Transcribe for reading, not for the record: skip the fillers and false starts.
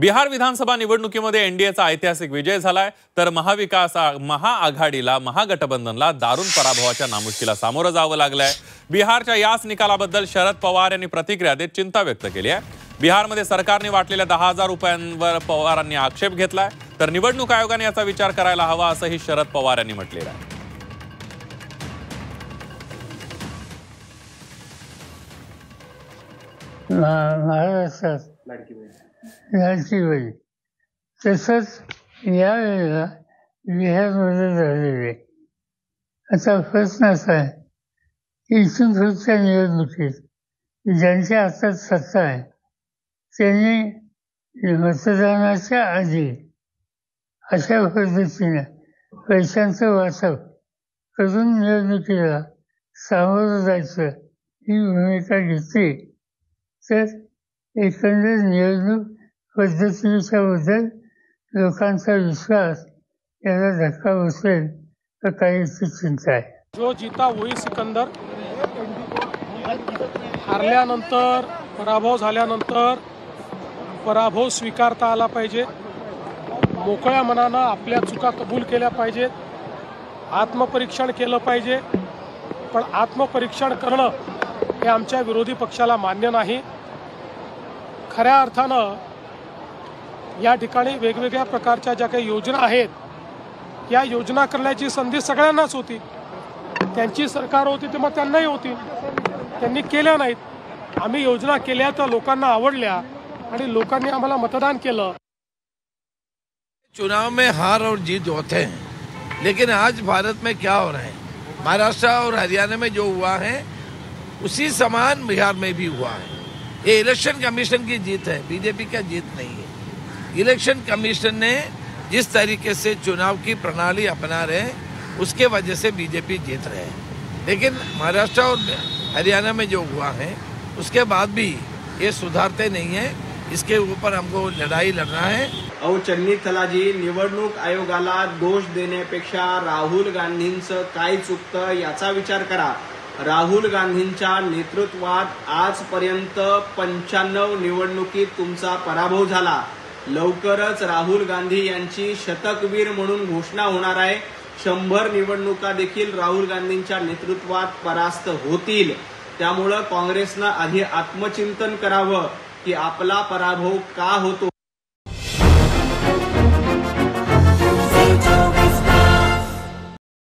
बिहार विधानसभा निवडणुकीमध्ये एनडीएचा ऐतिहासिक विजय झालाय, तर महाआघाडीला महागठबंधनला दारुण पराभवाच्या नामुष्कीला सामोरं जावं लागलंय। बिहारच्या याच निकालाबद्दल शरद पवार यांनी प्रतिक्रिया देत चिंता व्यक्त केली आहे। बिहारमध्ये सरकारने वाटलेल्या 10,000 रुपयांवर पवारांनी आक्षेप घेतलाय, तर निवडणूक आयोगाने याचा विचार करायला हवा असंही शरद पवार यांनी म्हटलेलं आहे। महाराष्ट्रात लाडकी बहीण तसंच यावेळेला बिहारमध्ये झालेले। आता प्रश्न असा आहे की इथून पुढच्या निवडणुकीत ज्यांच्या हातात सत्ता आहे त्यांनी मतदानाच्या आधी अशा पद्धतीने पैशांचं वाटप करून निवडणुकीला सामोरं जायचं ही भूमिका घेतली तर एकंदर निवडणूक पद्धतीच्या बद्दल लोकांचा विश्वास याला धक्का बसेल तर काहीची चिंता आहे। जो जीता वही सिकंदर, हारल्यानंतर पराभव झाल्यानंतर पराभव स्वीकारता आला पाहिजे, मोकळ्या मनानं आपल्या चुका कबूल केल्या पाहिजेत, आत्मपरीक्षण केलं पाहिजे। पण आत्मपरीक्षण करणं हे आमच्या विरोधी पक्षाला मान्य नाही। खऱ्या अर्थानं या ठिकाणी वेगवेगळ्या प्रकारच्या ज्या काही योजना आहेत या योजना करण्याची संधी सगळ्यांनाच होती। त्यांची सरकार होती ते मग त्यांनाही होती, त्यांनी केल्या नाहीत। आम्ही योजना केल्या तर लोकांना आवडल्या आणि लोकांनी आम्हाला मतदान केलं। चुनाव में हार और जीत होते हैं, लेकिन आज भारत में क्या हो रहा है, महाराष्ट्र और हरियाणा में जो हुआ है उसी समान बिहार में भी हुआ है। ये इलेक्शन कमीशन की जीत है, बीजेपी का जीत नहीं है। इलेक्शन कमीशन ने जिस तरीके से चुनाव की प्रणाली अपना रहे उसके वजह से बीजेपी जीत रहे हैं, लेकिन महाराष्ट्र और हरियाणा में जो हुआ है उसके बाद भी ये सुधारते नहीं है। इसके ऊपर हमको लड़ाई लड़ना है। अहो चन्नी तलाजी, निवडणूक आयोगाला दोष देण्यापेक्षा राहुल गांधींचं काय चुकतं याचा विचार करा। राहुल गांधींच्या नेतृत्वात आजपर्यंत 95 निवडणुकीत तुमचा पराभव झाला। लवकरच राहुल गांधी यांची शतकवीर म्हणून घोषणा होणार आहे। 100 निवडणुका देखील राहुल गांधींच्या नेतृत्वात परास्त होतील। त्यामुळे काँग्रेसनं आधी आत्मचिंतन करावं की आपला पराभव का होतो।